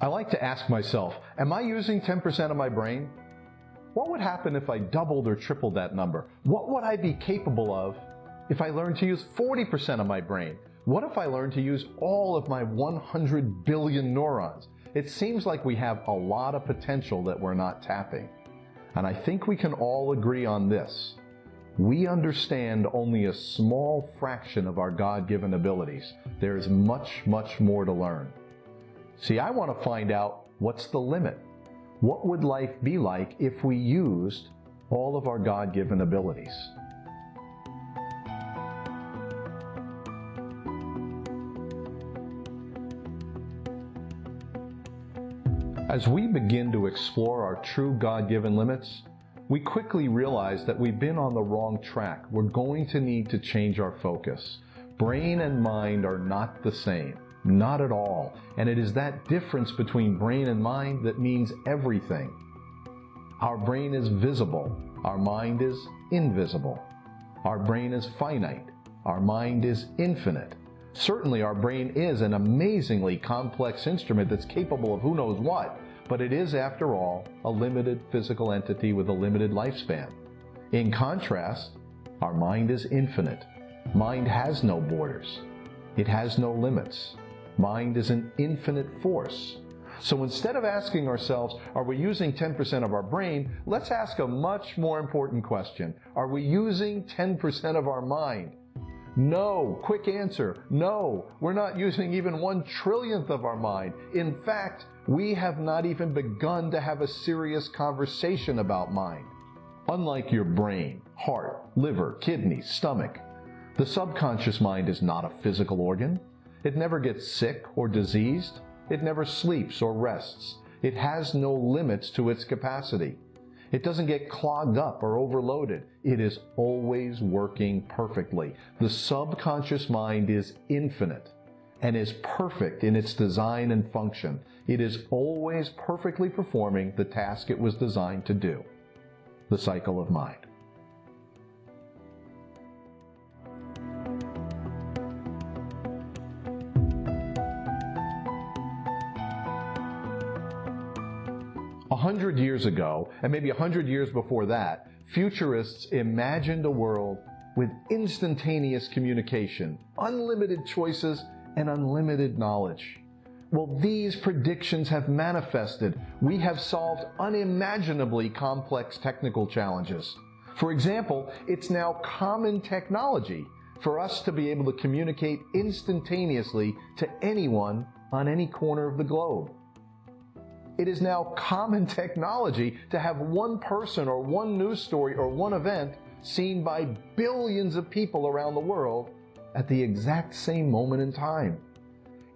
I like to ask myself, am I using 10% of my brain? What would happen if I doubled or tripled that number? What would I be capable of if I learned to use 40% of my brain? What if I learned to use all of my 100 billion neurons? It seems like we have a lot of potential that we're not tapping. And I think we can all agree on this. We understand only a small fraction of our God-given abilities. There is much, much more to learn. See, I want to find out what's the limit. What would life be like if we used all of our God-given abilities? As we begin to explore our true God-given limits, we quickly realize that we've been on the wrong track. We're going to need to change our focus. Brain and mind are not the same. Not at all. And it is that difference between brain and mind that means everything. Our brain is visible. Our mind is invisible. Our brain is finite. Our mind is infinite. Certainly our brain is an amazingly complex instrument that's capable of who knows what, but it is, after all, a limited physical entity with a limited lifespan. In contrast, our mind is infinite. Mind has no borders. It has no limits. Mind is an infinite force. So instead of asking ourselves, are we using 10% of our brain, let's ask a much more important question. Are we using 10% of our mind? No. Quick answer. No. We're not using even 1/1,000,000th of our mind. In fact, we have not even begun to have a serious conversation about mind. Unlike your brain, heart, liver, kidneys, stomach, the subconscious mind is not a physical organ. It never gets sick or diseased. It never sleeps or rests. It has no limits to its capacity. It doesn't get clogged up or overloaded. It is always working perfectly. The subconscious mind is infinite and is perfect in its design and function. It is always perfectly performing the task it was designed to do. The cycle of mind. A 100 years ago, and maybe 100 years before that, futurists imagined a world with instantaneous communication, unlimited choices, and unlimited knowledge. Well, these predictions have manifested. We have solved unimaginably complex technical challenges. For example, it's now common technology for us to be able to communicate instantaneously to anyone on any corner of the globe. It is now common technology to have one person or one news story or one event seen by billions of people around the world at the exact same moment in time.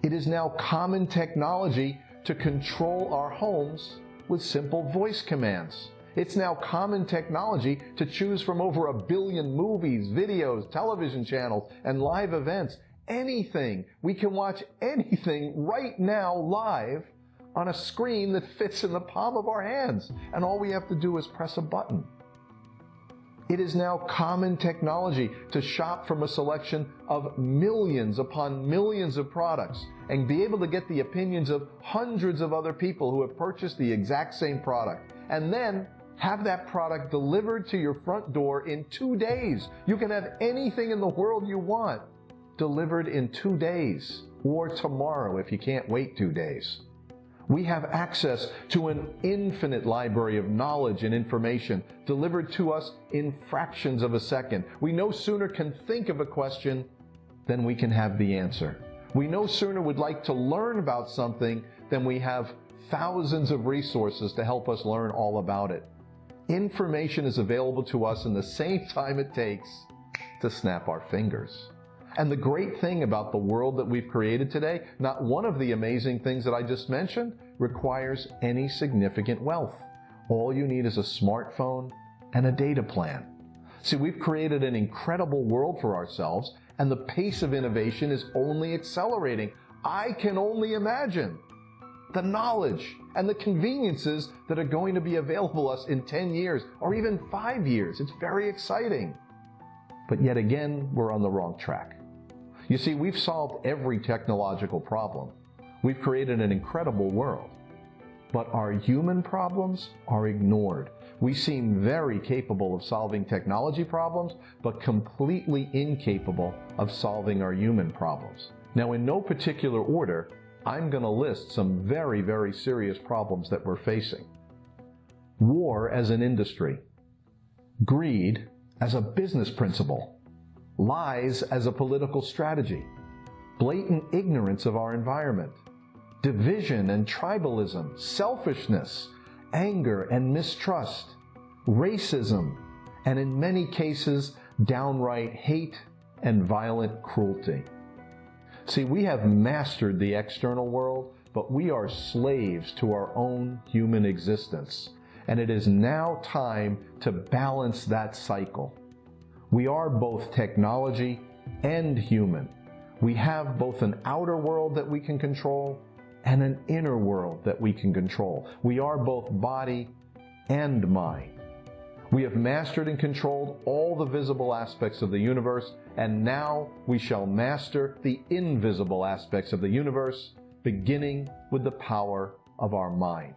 It is now common technology to control our homes with simple voice commands. It's now common technology to choose from over 1 billion movies, videos, television channels, and live events. Anything. We can watch anything right now live on a screen that fits in the palm of our hands, and all we have to do is press a button. It is now common technology to shop from a selection of millions upon millions of products and be able to get the opinions of hundreds of other people who have purchased the exact same product, and then have that product delivered to your front door in 2 days. You can have anything in the world you want delivered in 2 days, or tomorrow if you can't wait 2 days. We have access to an infinite library of knowledge and information delivered to us in fractions of a second. We no sooner can think of a question than we can have the answer. We no sooner would like to learn about something than we have thousands of resources to help us learn all about it. Information is available to us in the same time it takes to snap our fingers. And the great thing about the world that we've created today, not one of the amazing things that I just mentioned requires any significant wealth. All you need is a smartphone and a data plan. See, we've created an incredible world for ourselves, and the pace of innovation is only accelerating. I can only imagine the knowledge and the conveniences that are going to be available to us in 10 years or even 5 years. It's very exciting. But yet again, we're on the wrong track. You see, we've solved every technological problem. We've created an incredible world. but our human problems are ignored. We seem very capable of solving technology problems, but completely incapable of solving our human problems. Now, in no particular order, I'm going to list some very, very serious problems that we're facing. War as an industry. Greed as a business principle. Lies as a political strategy. Blatant ignorance of our environment. Division and tribalism, selfishness, anger and mistrust, racism, and in many cases, downright hate and violent cruelty. See, we have mastered the external world, but we are slaves to our own human existence, and it is now time to balance that cycle. We are both technology and human. We have both an outer world that we can control and an inner world that we can control. We are both body and mind. We have mastered and controlled all the visible aspects of the universe, and now we shall master the invisible aspects of the universe, beginning with the power of our mind.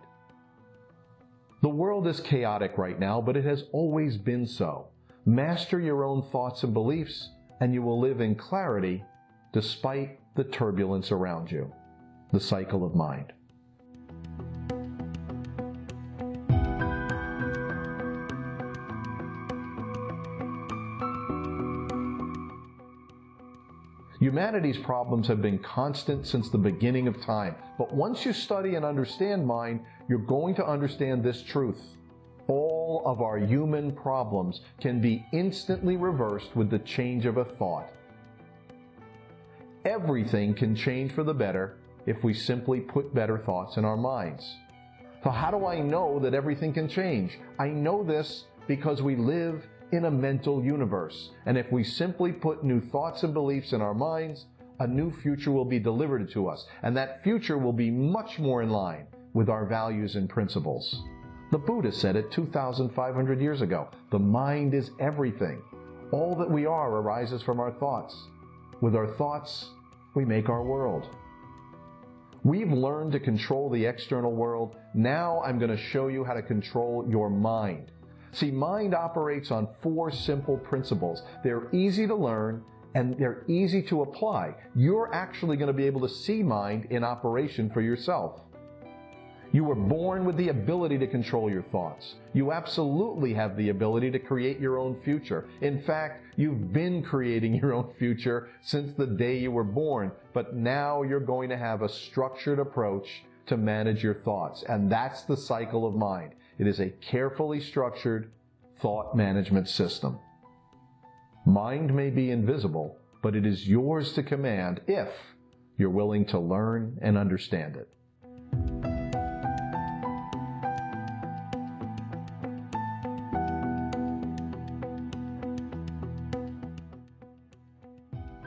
The world is chaotic right now, but it has always been so. Master your own thoughts and beliefs, and you will live in clarity despite the turbulence around you. The cycle of mind. Humanity's problems have been constant since the beginning of time. But once you study and understand mind, you're going to understand this truth. All of our human problems can be instantly reversed with the change of a thought. Everything can change for the better if we simply put better thoughts in our minds. So how do I know that everything can change? I know this because we live in a mental universe. And if we simply put new thoughts and beliefs in our minds, a new future will be delivered to us. And that future will be much more in line with our values and principles. The Buddha said it 2,500 years ago. The mind is everything. All that we are arises from our thoughts. With our thoughts, we make our world. We've learned to control the external world. Now I'm going to show you how to control your mind. See, mind operates on 4 simple principles. They're easy to learn and they're easy to apply. You're actually going to be able to see mind in operation for yourself. You were born with the ability to control your thoughts. You absolutely have the ability to create your own future. In fact, you've been creating your own future since the day you were born, but now you're going to have a structured approach to manage your thoughts, and that's the cycle of mind. It is a carefully structured thought management system. Mind may be invisible, but it is yours to command if you're willing to learn and understand it.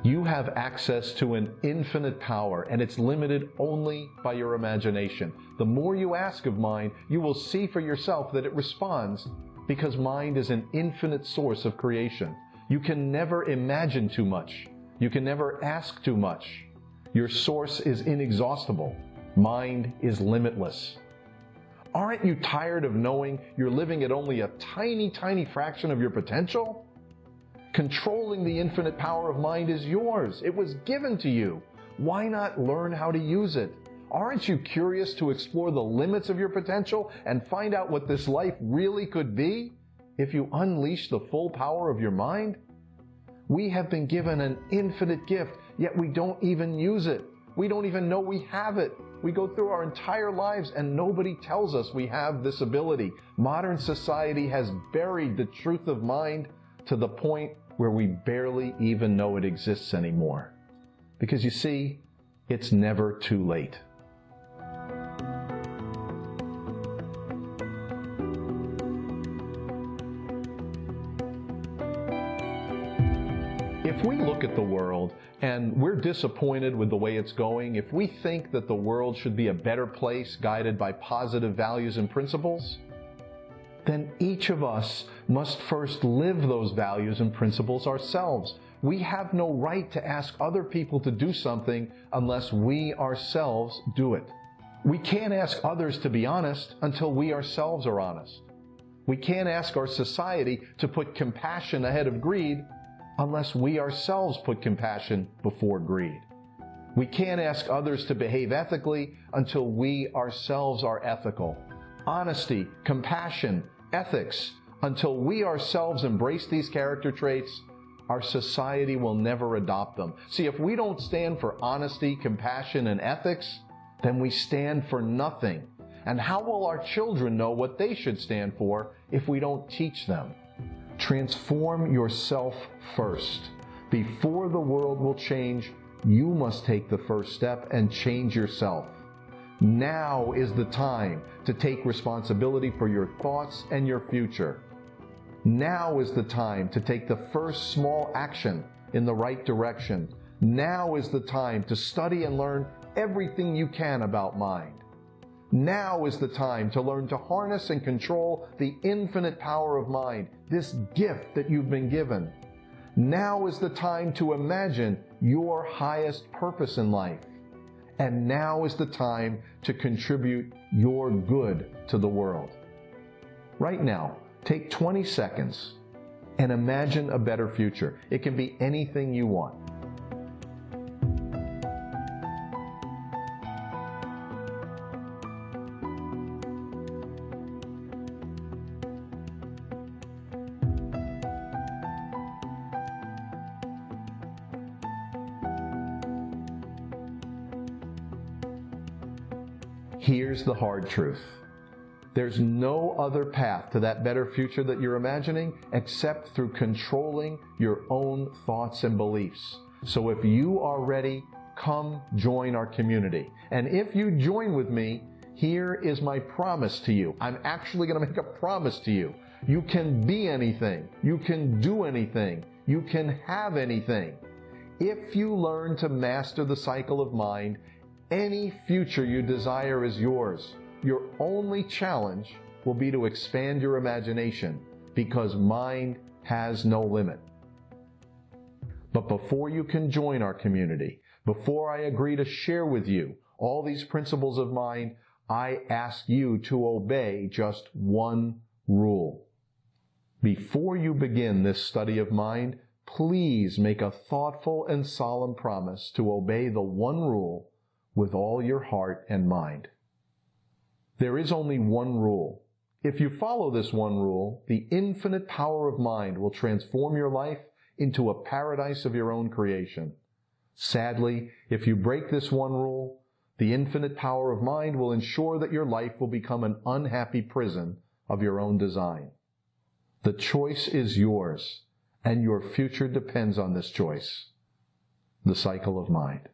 You have access to an infinite power, and it's limited only by your imagination. The more you ask of mind, you will see for yourself that it responds, because mind is an infinite source of creation. You can never imagine too much. You can never ask too much. Your source is inexhaustible. Mind is limitless. Aren't you tired of knowing you're living at only a tiny, tiny fraction of your potential? Controlling the infinite power of mind is yours. It was given to you. Why not learn how to use it? Aren't you curious to explore the limits of your potential and find out what this life really could be if you unleash the full power of your mind? We have been given an infinite gift, yet we don't even use it. We don't even know we have it. We go through our entire lives and nobody tells us we have this ability. Modern society has buried the truth of mind to the point where we barely even know it exists anymore. Because you see, it's never too late. If we look at the world and we're disappointed with the way it's going, if we think that the world should be a better place guided by positive values and principles, then each of us must first live those values and principles ourselves. We have no right to ask other people to do something unless we ourselves do it. We can't ask others to be honest until we ourselves are honest. We can't ask our society to put compassion ahead of greed unless we ourselves put compassion before greed. We can't ask others to behave ethically until we ourselves are ethical. Honesty, compassion, ethics, until we ourselves embrace these character traits, our society will never adopt them. See, if we don't stand for honesty, compassion, and ethics, then we stand for nothing. And how will our children know what they should stand for if we don't teach them? Transform yourself first. Before the world will change, you must take the first step and change yourself. Now is the time to take responsibility for your thoughts and your future. Now is the time to take the first small action in the right direction. Now is the time to study and learn everything you can about mind. Now is the time to learn to harness and control the infinite power of mind, this gift that you've been given. Now is the time to imagine your highest purpose in life. And now is the time to contribute your good to the world. Right now, take 20 seconds and imagine a better future. It can be anything you want. Here's the hard truth. There's no other path to that better future that you're imagining except through controlling your own thoughts and beliefs. So if you are ready, come join our community. And if you join with me, here is my promise to you. I'm actually going to make a promise to you. You can be anything. You can do anything. You can have anything. If you learn to master the cycle of mind, any future you desire is yours. Your only challenge will be to expand your imagination, because mind has no limit. But before you can join our community, before I agree to share with you all these principles of mind, I ask you to obey just one rule. Before you begin this study of mind, please make a thoughtful and solemn promise to obey the one rule with all your heart and mind. There is only one rule. If you follow this one rule, the infinite power of mind will transform your life into a paradise of your own creation. Sadly, if you break this one rule, the infinite power of mind will ensure that your life will become an unhappy prison of your own design. The choice is yours, and your future depends on this choice. The cycle of mind.